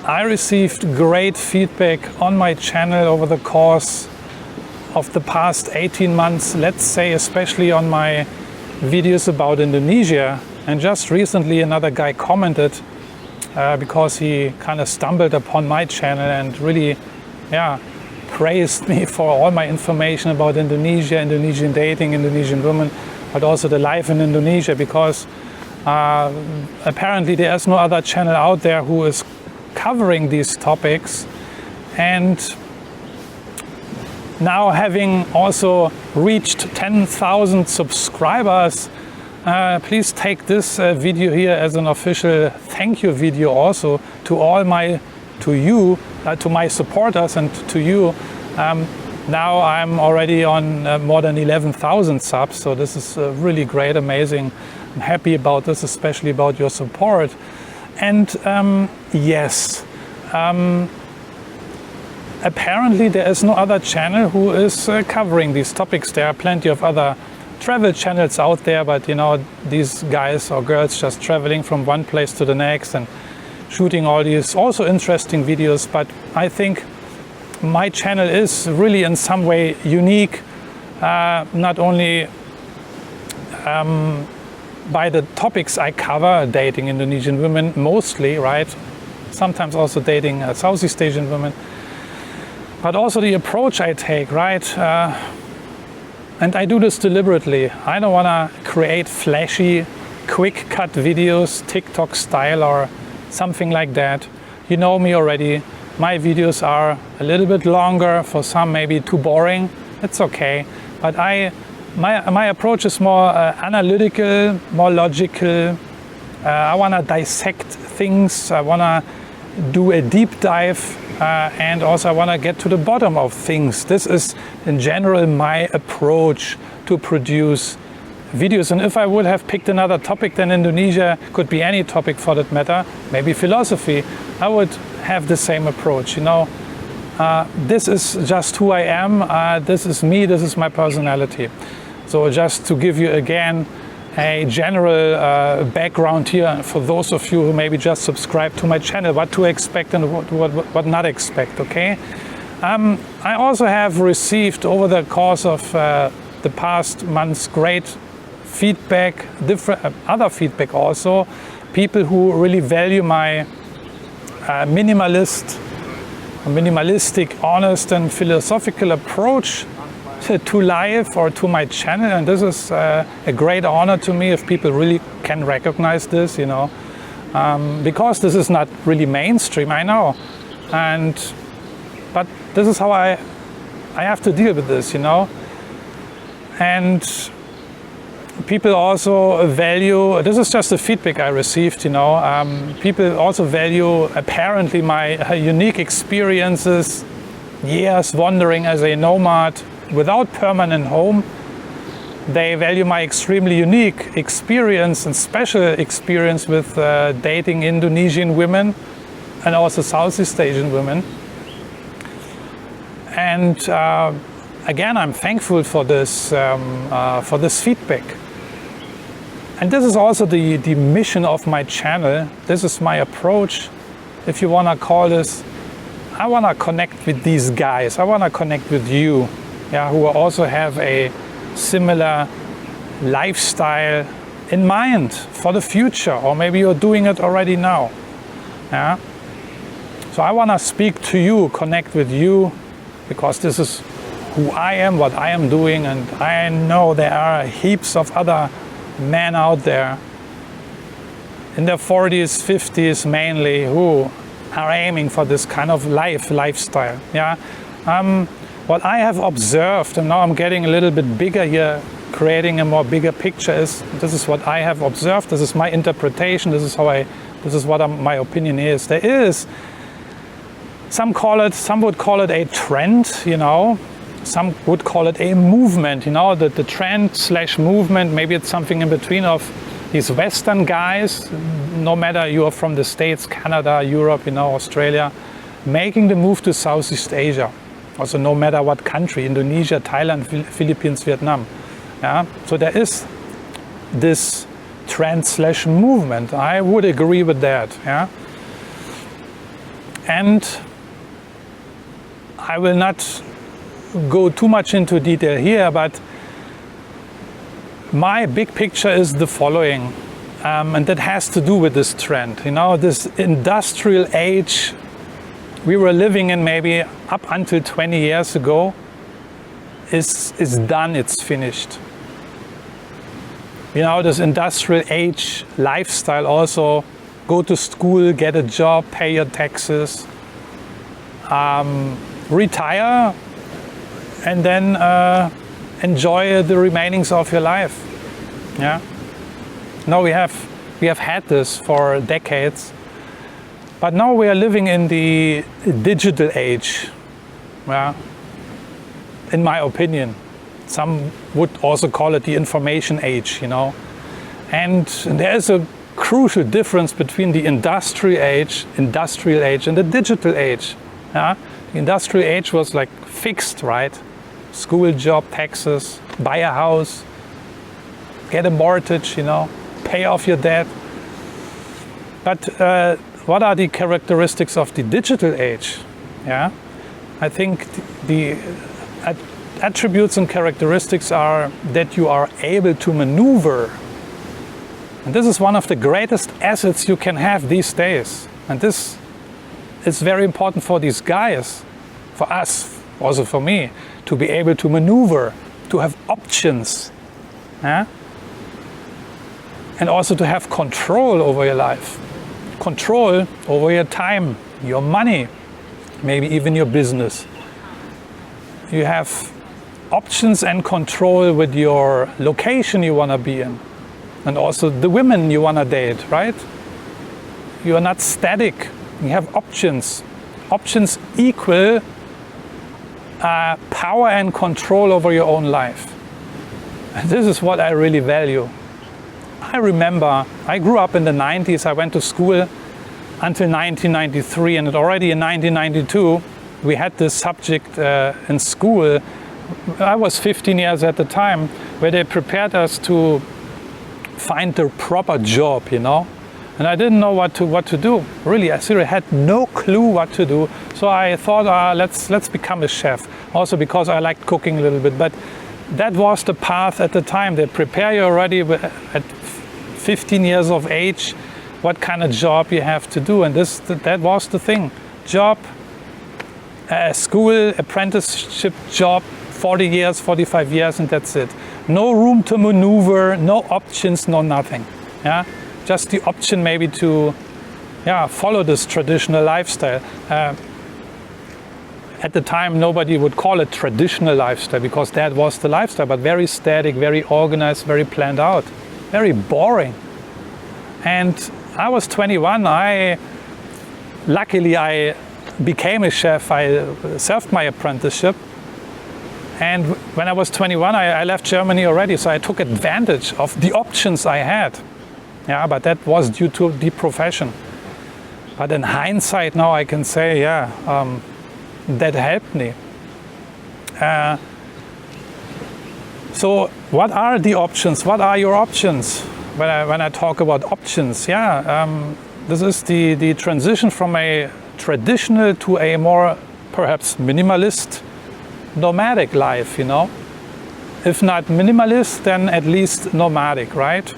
I received great feedback on my channel over the course of the past 18 months, let's say especially on my videos about Indonesia. And just recently another guy commented because he kind of stumbled upon my channel and really praised me for all my information about Indonesia, Indonesian dating, Indonesian women, but also the life in Indonesia, because apparently there is no other channel out there who is covering these topics. And now, having also reached 10,000 subscribers, please take this video here as an official thank you video also to my supporters and to you. Now I'm already on more than 11,000 subs, so this is really great, amazing. I'm happy about this, especially about your support. And yes, apparently there is no other channel who is covering these topics. There are plenty of other travel channels out there, but you know, these guys or girls just traveling from one place to the next and shooting all these also interesting videos. But I think my channel is really in some way unique, not only by the topics I cover, dating Indonesian women mostly, right? Sometimes also dating Southeast Asian women, but also the approach I take, right? And I do this deliberately. I don't want to create flashy, quick cut videos, TikTok style or something like that. You know me already. My videos are a little bit longer, for some maybe too boring. It's okay. But my approach is more analytical, more logical. I want to dissect things. I want to do a deep dive, and also I want to get to the bottom of things. This is in general my approach to produce videos. And if I would have picked another topic than Indonesia, could be any topic for that matter, maybe philosophy, I would have the same approach. You know, this is just who I am. This is me. This is my personality. So just to give you again a general background here for those of you who maybe just subscribe to my channel, what to expect and what not expect, okay? I also have received over the course of the past months great feedback, different other feedback also, people who really value my minimalistic, honest and philosophical approach to life or to my channel. And this is a great honor to me if people really can recognize this, you know, because this is not really mainstream, I know, but this is how I have to deal with this, you know. And people also value, this is just the feedback I received, you know, people also value apparently my unique experiences, years wandering as a nomad without permanent home. They value my extremely unique experience and special experience with dating Indonesian women and also Southeast Asian women. And again, I'm thankful for this feedback. And this is also the mission of my channel. This is my approach, if you want to call this. I want to connect with these guys. I want to connect with you, who also have a similar lifestyle in mind for the future, or maybe you're doing it already now. So I want to speak to you, connect with you, because this is who I am, what I am doing, and I know there are heaps of other men out there in their 40s, 50s mainly, who are aiming for this kind of lifestyle. What I have observed, and now I'm getting a little bit bigger here, creating a more bigger picture, is this is what I have observed. This is my interpretation. This is what my opinion is. There is some would call it a trend, you know. Some would call it a movement, you know, the trend / movement. Maybe it's something in between of these Western guys, no matter you are from the States, Canada, Europe, you know, Australia, making the move to Southeast Asia. Also, no matter what country, Indonesia, Thailand, Philippines, Vietnam. So there is this trend / movement. I would agree with that. And I will not go too much into detail here, but my big picture is the following, and that has to do with this trend. You know, this industrial age we were living in maybe up until 20 years ago is done, it's finished. You know, this industrial age lifestyle also, go to school, get a job, pay your taxes, retire, and then enjoy the remainings of your life. Yeah. Now we have had this for decades, but now we are living in the digital age. Yeah. In my opinion, some would also call it the information age. You know, and there is a crucial difference between the industrial age and the digital age. Yeah. The industrial age was like fixed, right? School, job, taxes, buy a house, get a mortgage, you know, pay off your debt. But what are the characteristics of the digital age? Yeah, I think the attributes and characteristics are that you are able to maneuver. And this is one of the greatest assets you can have these days. And this is very important for these guys, for us, also for me, to be able to maneuver, to have options, yeah? And also to have control over your life, control over your time, your money, maybe even your business. You have options and control with your location you want to be in, and also the women you want to date, right? You are not static. You have options. Options equal power and control over your own life. And this is what I really value. I remember I grew up in the 90s. I went to school until 1993, and already in 1992 we had this subject in school. I was 15 years at the time, where they prepared us to find the proper job, you know. And I didn't know what to do. Really, I seriously had no clue what to do. So I thought, let's become a chef. Also because I liked cooking a little bit. But that was the path at the time. They prepare you already at 15 years of age what kind of job you have to do. And that was the thing. Job, school, apprenticeship job, 40 years, 45 years, and that's it. No room to maneuver, no options, no nothing. Yeah. Just the option maybe to follow this traditional lifestyle. At the time, nobody would call it traditional lifestyle because that was the lifestyle, but very static, very organized, very planned out, very boring. And I was 21. Luckily, I became a chef. I served my apprenticeship. And when I was 21, I left Germany already, so I took advantage of the options I had. Yeah, but that was due to the profession. But in hindsight now I can say, that helped me. So what are the options? What are your options? When I talk about options, this is the transition from a traditional to a more perhaps minimalist, nomadic life, you know. If not minimalist, then at least nomadic, right?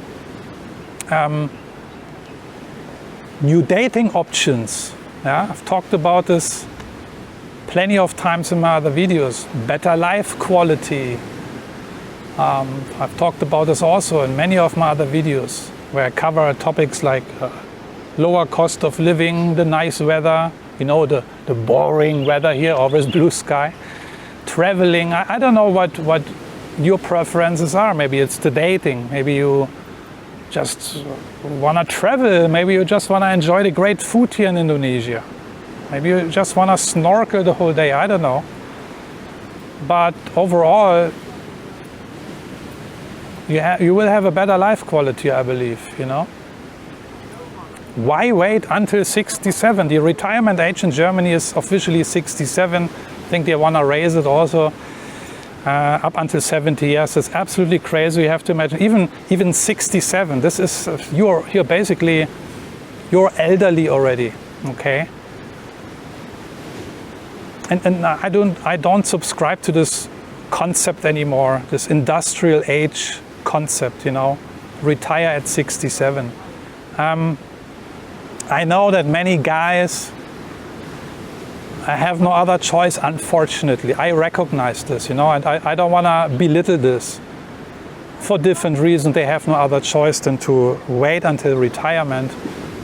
New dating options. Yeah, I've talked about this plenty of times in my other videos. Better life quality. I've talked about this also in many of my other videos, where I cover topics like lower cost of living, the nice weather, you know, the boring weather here, always blue sky. Traveling. I don't know what your preferences are. Maybe it's the dating. Maybe you just want to travel. Maybe you just want to enjoy the great food here in Indonesia. Maybe you just want to snorkel the whole day. I don't know. But overall, you will have a better life quality, I believe, you know. Why wait until 67? The retirement age in Germany is officially 67. I think they want to raise it also up until 70 years. It's absolutely crazy. You have to imagine even 67. This is you're elderly already. Okay, and I don't subscribe to this concept anymore, this industrial age concept, retire at 67. I know that many guys have no other choice, unfortunately. I recognize this, and I don't want to belittle this. For different reasons, they have no other choice than to wait until retirement.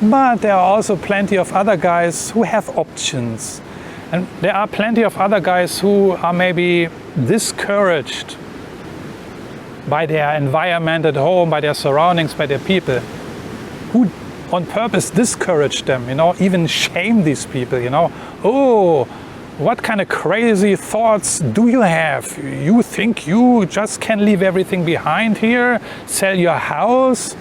But there are also plenty of other guys who have options. And there are plenty of other guys who are maybe discouraged by their environment at home, by their surroundings, by their people, who on purpose discourage them, even shame these people, Oh, what kind of crazy thoughts do you have? You think you just can leave everything behind here, sell your house,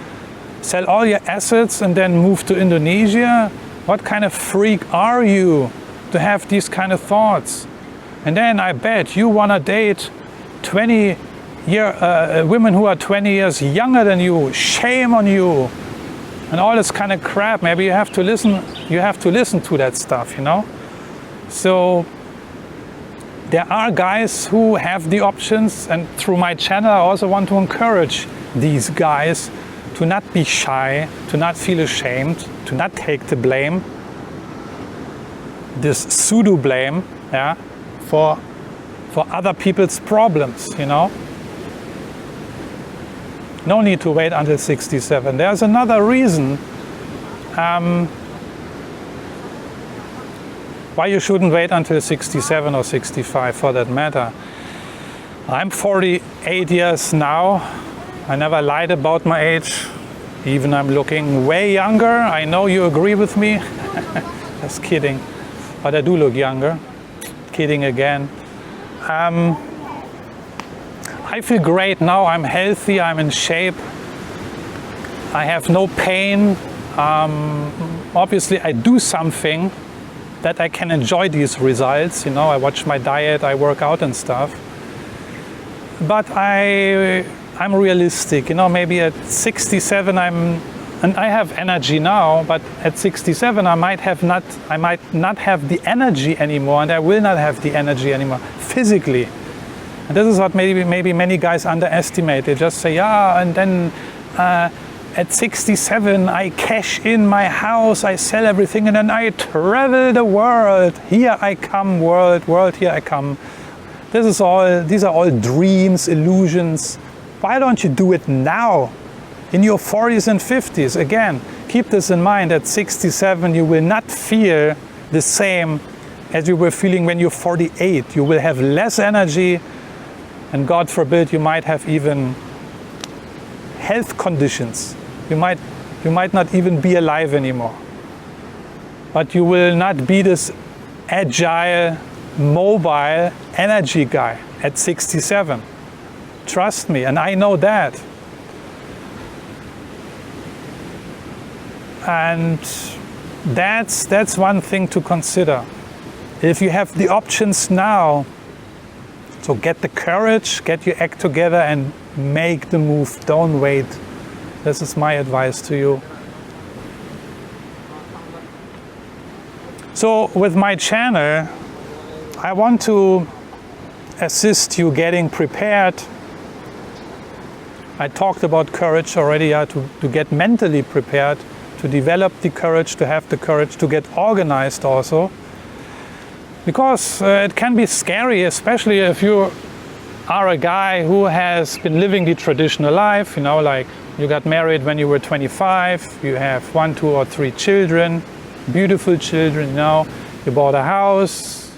sell all your assets and then move to Indonesia? What kind of freak are you to have these kind of thoughts? And then I bet you want to date women who are 20 years younger than you. Shame on you. And all this kind of crap. Maybe you have to listen to that stuff, So there are guys who have the options, and through my channel I also want to encourage these guys to not be shy, to not feel ashamed, to not take the blame, this pseudo blame, for other people's problems, No need to wait until 67. There's another reason why you shouldn't wait until 67 or 65 for that matter. I'm 48 years now. I never lied about my age. Even I'm looking way younger. I know you agree with me. Just kidding. But I do look younger. Kidding again. I feel great now. I'm healthy. I'm in shape. I have no pain. Obviously, I do something that I can enjoy these results. I watch my diet, I work out and stuff. But I'm realistic. Maybe at 67 and I have energy now, but at 67 I might not have the energy anymore, and I will not have the energy anymore physically. And this is what maybe many guys underestimate. They just say, and then at 67 I cash in my house, I sell everything, and then I travel the world. Here I come, world, here I come. These are all dreams, illusions. Why don't you do it now? In your 40s and 50s, again, keep this in mind. At 67, you will not feel the same as you were feeling when you're 48. You will have less energy, and God forbid, you might have even health conditions. You might not even be alive anymore. But you will not be this agile, mobile energy guy at 67. Trust me, and I know that. And that's one thing to consider. If you have the options now, so get the courage, get your act together and make the move. Don't wait. This is my advice to you. So with my channel, I want to assist you getting prepared. I talked about courage already, to get mentally prepared, to develop the courage, to have the courage, to get organized also. Because it can be scary, especially if you are a guy who has been living the traditional life, like you got married when you were 25, you have 1, 2, or 3 children, beautiful children, you bought a house,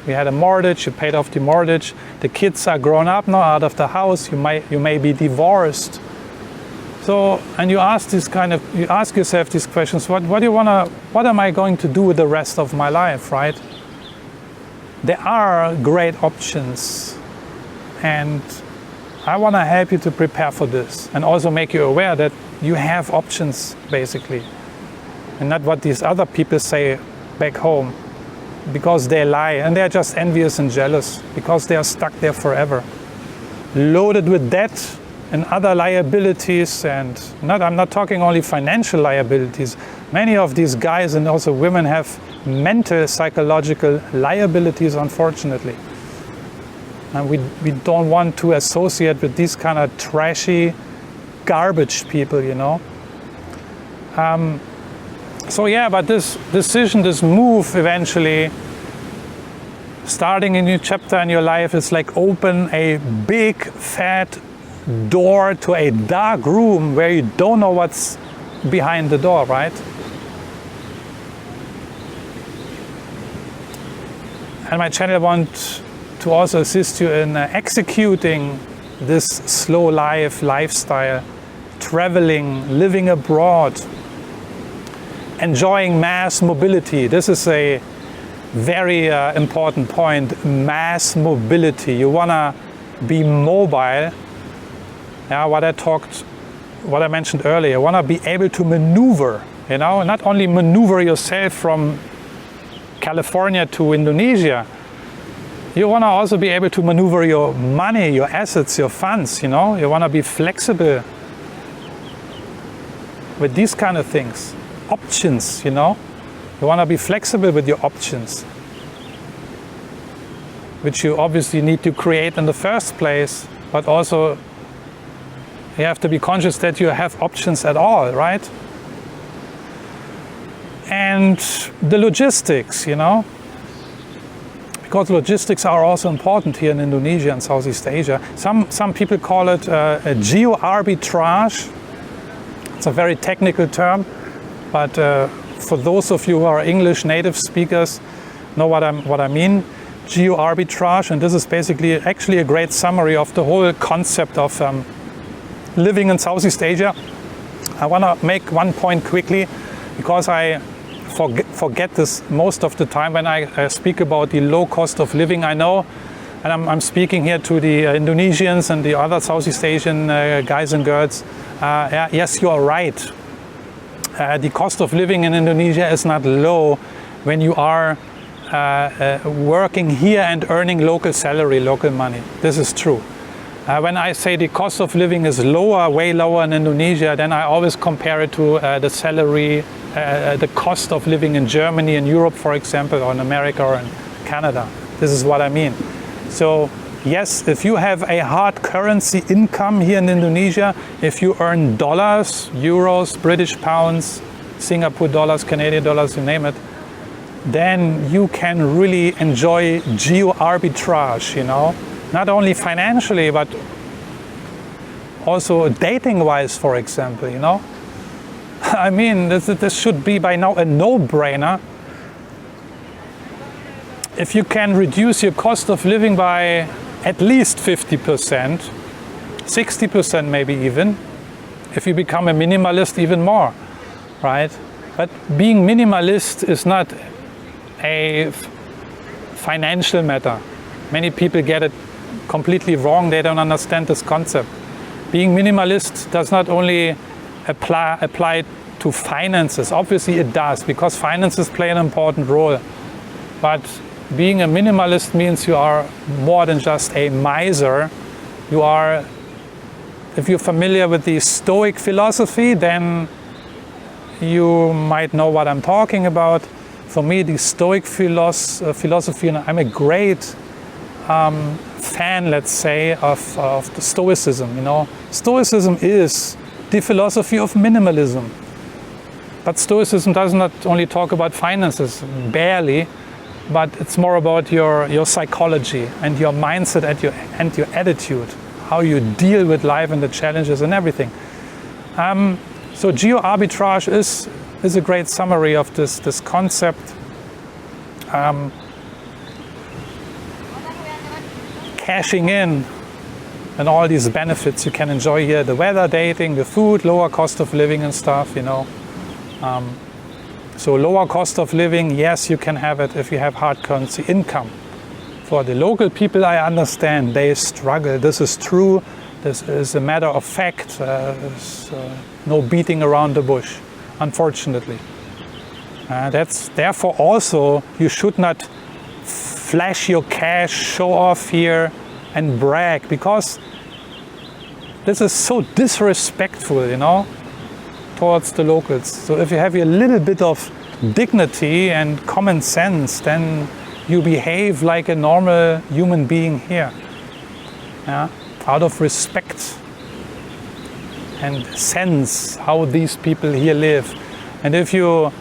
you had a mortgage, you paid off the mortgage, the kids are grown up now out of the house, you may be divorced. So, and you ask yourself these questions, what am I going to do with the rest of my life, right? There are great options, and I want to help you to prepare for this and also make you aware that you have options, basically, and not what these other people say back home, because they lie and they're just envious and jealous because they are stuck there forever, loaded with debt and other liabilities. And I'm not talking only financial liabilities. Many of these guys and also women have mental, psychological liabilities, unfortunately. And we don't want to associate with these kind of trashy garbage people, you know. So yeah, but this decision, this move eventually, starting a new chapter in your life, is like open a big fat door to a dark room where you don't know what's behind the door, right? And my channel wants to also assist you in executing this slow lifestyle, traveling, living abroad, enjoying mass mobility. This is a very important point, mass mobility. You want to be mobile. Yeah, what I mentioned earlier. You want to be able to maneuver, you know, not only maneuver yourself from California to Indonesia. You want to also be able to maneuver your money, your assets, your funds, you know. You want to be flexible with these kind of things. Options, you know. You want to be flexible with your options, which you obviously need to create in the first place, but also you have to be conscious that you have options at all, right? And the logistics, you know, because logistics are also important here in Indonesia and Southeast Asia. Some people call it a geo-arbitrage. It's a very technical term, but for those of you who are English native speakers, know what I mean. Geo-arbitrage, and this is basically actually a great summary of the whole concept of living in Southeast Asia. I want to make one point quickly, because I forget this most of the time when I speak about the low cost of living. I know, and I'm speaking here to the Indonesians and the other Southeast Asian guys and girls. Yes, you are right. The cost of living in Indonesia is not low when you are working here and earning local salary, local money. This is true. When I say the cost of living is lower, way lower in Indonesia, then I always compare it to the salary, the cost of living in Germany, in Europe, for example, or in America or in Canada. This is what I mean. So yes, if you have a hard currency income here in Indonesia, if you earn dollars, euros, British pounds, Singapore dollars, Canadian dollars, you name it, then you can really enjoy geo-arbitrage, you know, not only financially, but also dating-wise, for example, you know. I mean, this should be by now a no-brainer. If you can reduce your cost of living by at least 50%, 60% maybe even, if you become a minimalist, even more, right? But being minimalist is not a financial matter. Many people get it completely wrong. They don't understand this concept. Being minimalist does not only apply to finances. Obviously it does, because finances play an important role. But being a minimalist means you are more than just a miser. You are, if you're familiar with the Stoic philosophy, then you might know what I'm talking about. For me, the Stoic philosophy, and I'm a great fan, let's say, of the Stoicism. You know, Stoicism is the philosophy of minimalism. But Stoicism does not only talk about finances, barely, but it's more about your psychology and your mindset and your attitude, how you deal with life and the challenges and everything. So geo-arbitrage is a great summary of this concept. Cashing in and all these benefits you can enjoy here, the weather, dating, the food, lower cost of living and stuff, you know. So lower cost of living, yes, you can have it if you have hard currency income. For the local people, I understand, they struggle. This is true. This is a matter of fact. There's no beating around the bush, unfortunately. That's therefore also you should not flash your cash, show off here and brag, because this is so disrespectful, you know, towards the locals. So if you have a little bit of dignity and common sense, then you behave like a normal human being here. Yeah? Out of respect and sense how these people here live. And if you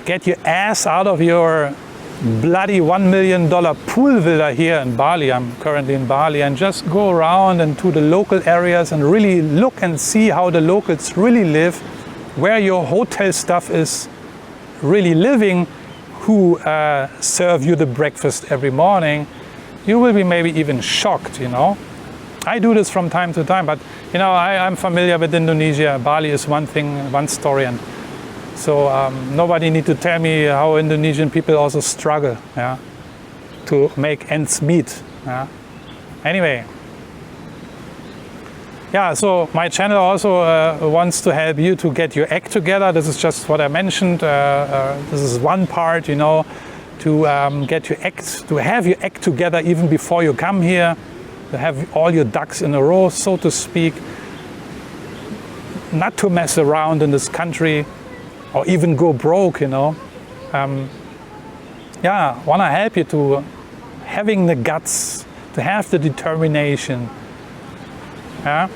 get your ass out of your bloody $1 million pool villa here in Bali, I'm currently in Bali, and just go around and to the local areas and really look and see how the locals really live, where your hotel stuff is really living, who serve you the breakfast every morning, you will be maybe even shocked, you know. I do this from time to time, but you know, I'm familiar with Indonesia. Bali is one thing, one story, and so nobody need to tell me how Indonesian people also struggle, yeah, to make ends meet. Yeah. Anyway, yeah, so my channel also wants to help you to get your act together. This is just what I mentioned. This is one part, you know, to get your act, to have your act together even before you come here, to have all your ducks in a row, so to speak, not to mess around in this country or even go broke, you know. Yeah, want to help you to having the guts, to have the determination, yeah,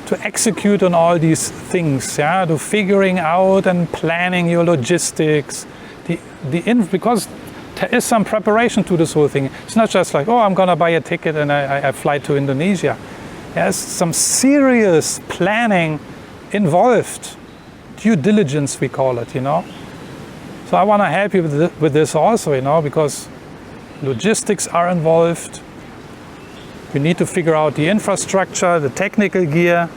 to execute on all these things, yeah, to figuring out and planning your logistics, because there is some preparation to this whole thing. It's not just like, oh, I'm gonna buy a ticket and I fly to Indonesia. There's some serious planning involved. Due diligence, we call it, you know. So I want to help you with this also, you know, because logistics are involved. You need to figure out the infrastructure, the technical gear.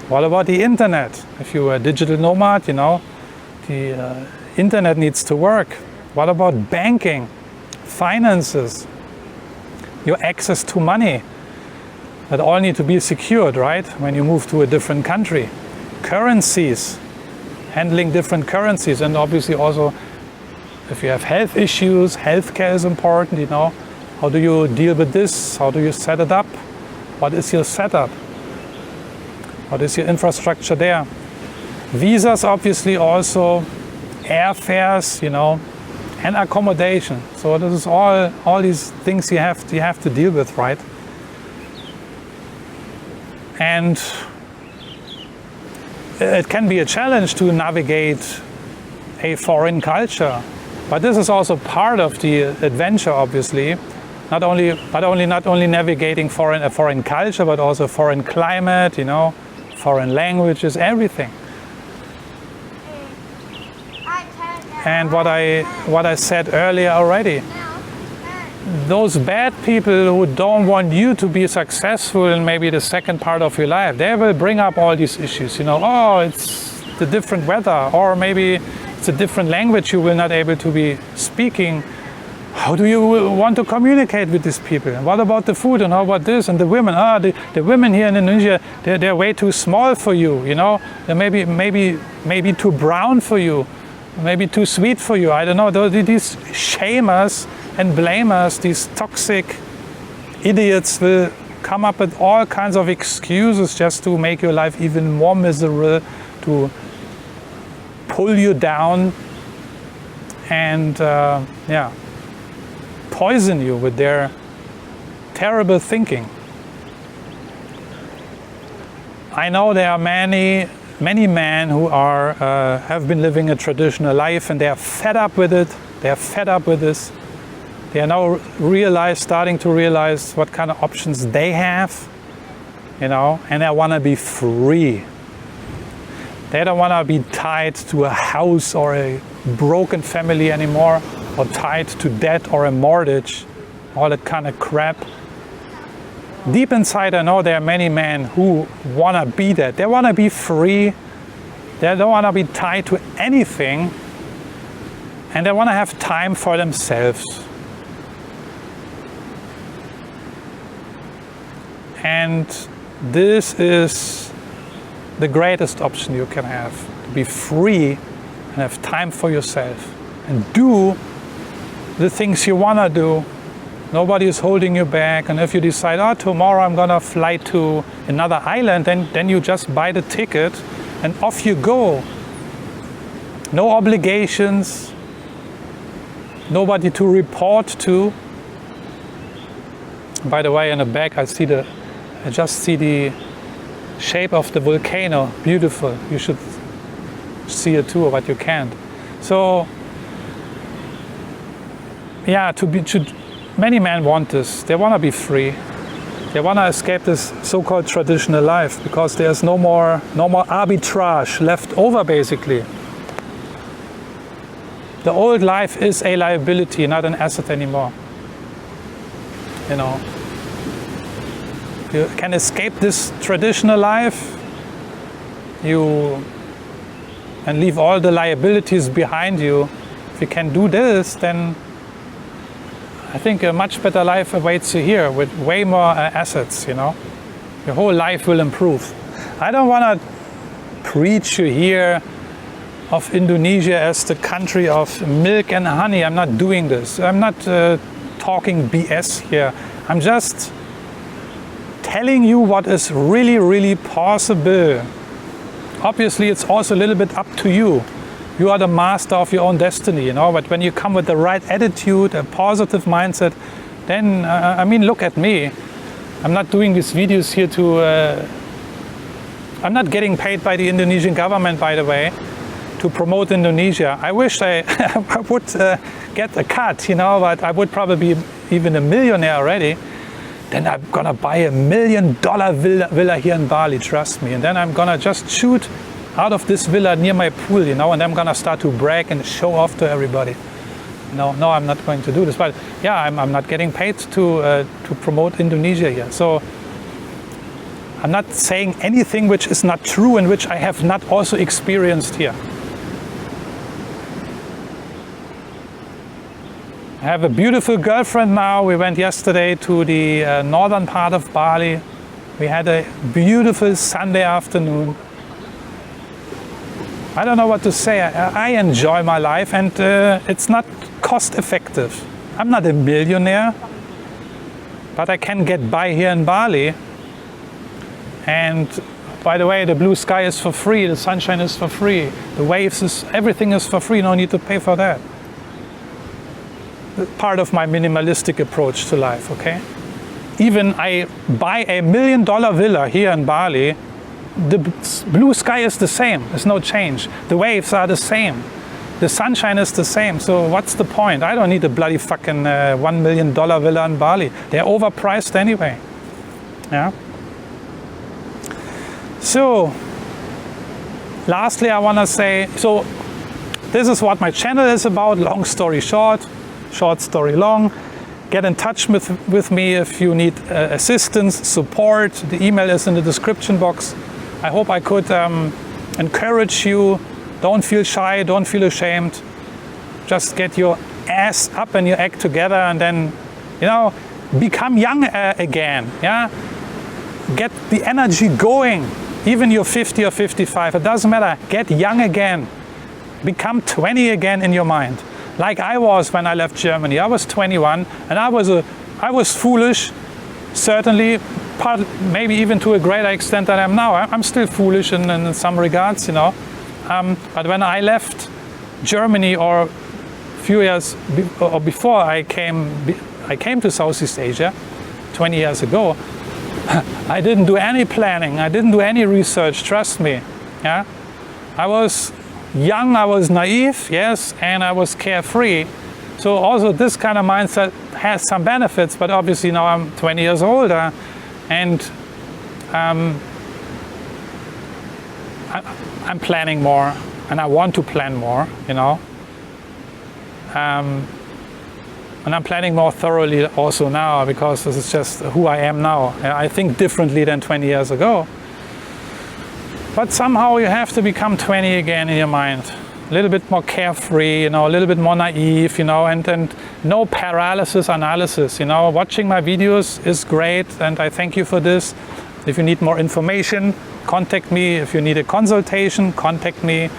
What about the internet? If you're a digital nomad, you know, the internet needs to work. What about banking, finances, your access to money? That all need to be secured, right? When you move to a different country. Currencies, handling different currencies, and obviously also if you have health issues, healthcare is important, you know. How do you deal with this? How do you set it up? What is your setup? What is your infrastructure there? Visas, obviously, also airfares, you know, and accommodation. So this is all these things you have to deal with, right? And it can be a challenge to navigate a foreign culture, but this is also part of the adventure, obviously. Not only navigating a foreign culture, but also foreign climate, you know, foreign languages, everything. And what I said earlier already, those bad people who don't want you to be successful in maybe the second part of your life, they will bring up all these issues, you know. Oh, it's the different weather, or maybe it's a different language you will not able to be speaking. How do you want to communicate with these people? And what about the food, and how about this? And the women, the women here in Indonesia, they're way too small for you, you know. They're maybe too brown for you, maybe too sweet for you. I don't know. These shame us and blame us. These toxic idiots will come up with all kinds of excuses just to make your life even more miserable, to pull you down and poison you with their terrible thinking. I know there are many men who have been living a traditional life, and they are fed up with it. They are fed up with this. They are now starting to realize what kind of options they have, you know, and they want to be free. They don't want to be tied to a house or a broken family anymore, or tied to debt or a mortgage, all that kind of crap. Deep inside, I know there are many men who want to be that. They want to be free. They don't want to be tied to anything. And they want to have time for themselves. And this is the greatest option you can have. To be free and have time for yourself. And do the things you want to do. Nobody is holding you back. And if you decide, oh, tomorrow I'm going to fly to another island, then you just buy the ticket and off you go. no obligations, nobody to report to. By the way, in the back I just see the shape of the volcano. Beautiful. You should see it too, but you can't. So yeah, many men want this. They want to be free. They want to escape this so-called traditional life because there's no more arbitrage left over, basically. The old life is a liability, not an asset anymore. You know, you can escape this traditional life, and leave all the liabilities behind you. If you can do this, then I think a much better life awaits you here with way more assets, you know. Your whole life will improve. I don't want to preach you here of Indonesia as the country of milk and honey. I'm not doing this. I'm not talking BS here. I'm just telling you what is really, really possible. Obviously, it's also a little bit up to you. You are the master of your own destiny, you know, but when you come with the right attitude, a positive mindset, then, I mean, look at me. I'm not doing these videos here I'm not getting paid by the Indonesian government, by the way, to promote Indonesia. I wish I would get a cut, you know, but I would probably be even a millionaire already. Then I'm gonna buy $1 million villa here in Bali, trust me. And then I'm gonna just shoot out of this villa near my pool, you know, and I'm gonna start to brag and show off to everybody. No, I'm not going to do this. But yeah, I'm not getting paid to promote Indonesia here. So I'm not saying anything which is not true and which I have not also experienced here. I have a beautiful girlfriend now. We went yesterday to the northern part of Bali. We had a beautiful Sunday afternoon. I don't know what to say. I enjoy my life, and it's not cost effective. I'm not a millionaire, but I can get by here in Bali. And by the way, the blue sky is for free, the sunshine is for free, the waves everything is for free, no need to pay for that. Part of my minimalistic approach to life, okay? Even I buy $1 million villa here in Bali, the blue sky is the same, there's no change. The waves are the same. The sunshine is the same, so what's the point? I don't need a bloody fucking $1 million villa in Bali. They're overpriced anyway. Yeah. So, lastly, I want to say, so this is what my channel is about. Long story short, short story long. Get in touch with me if you need assistance, support. The email is in the description box. I hope I could encourage you. Don't feel shy, don't feel ashamed. Just get your ass up and your act together, and then, you know, become young again. Yeah, get the energy going. Even you're 50 or 55, it doesn't matter. Get young again. Become 20 again in your mind. Like I was when I left Germany. I was 21, and I was foolish, certainly, maybe even to a greater extent than I am now. I'm still foolish in some regards, you know. But when I left Germany, or a few years before I came to Southeast Asia, 20 years ago, I didn't do any planning. I didn't do any research. Trust me. Yeah, I was young. I was naive. Yes, and I was carefree. So also this kind of mindset has some benefits. But obviously now I'm 20 years older, and I'm planning more, and I want to plan more. You know. And I'm planning more thoroughly also now, because this is just who I am now. I think differently than 20 years ago. But somehow you have to become 20 again in your mind. A little bit more carefree, you know, a little bit more naive, you know, and no paralysis analysis, you know. Watching my videos is great, and I thank you for this. If you need more information, contact me. If you need a consultation, contact me.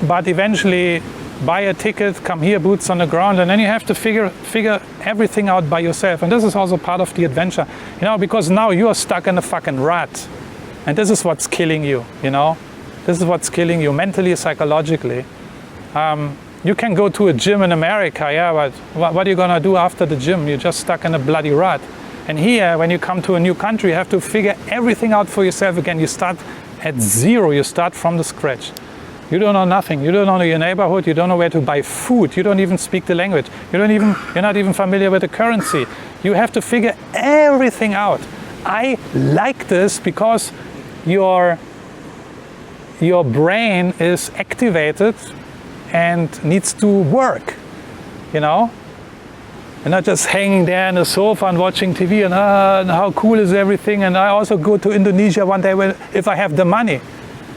But eventually, buy a ticket, come here, boots on the ground, and then you have to figure everything out by yourself. And this is also part of the adventure, you know, because now you are stuck in a fucking rut, and this is what's killing you, you know. This is what's killing you mentally, psychologically. You can go to a gym in America, yeah, but what are you gonna do after the gym? You're just stuck in a bloody rut. And here, when you come to a new country, you have to figure everything out for yourself again. You start at zero, you start from the scratch. You don't know nothing. You don't know your neighborhood. You don't know where to buy food. You don't even speak the language. You're not even familiar with the currency. You have to figure everything out. I like this because your brain is activated and needs to work, you know? And not just hanging there on the sofa and watching TV and how cool is everything. And I also go to Indonesia one day if I have the money.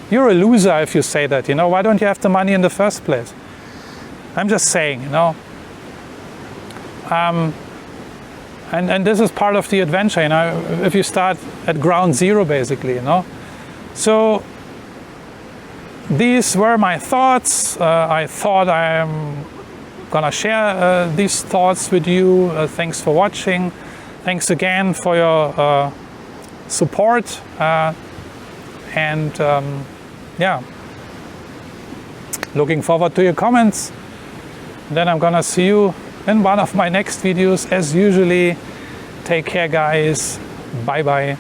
You're a loser if you say that, you know. Why don't you have the money in the first place? I'm just saying, you know. And this is part of the adventure, you know, if you start at ground zero, basically, you know. So these were my thoughts. I thought I'm gonna share these thoughts with you. Thanks for watching. Thanks again for your support. Yeah, looking forward to your comments. Then I'm gonna see you in one of my next videos as usually. Take care, guys. Bye bye.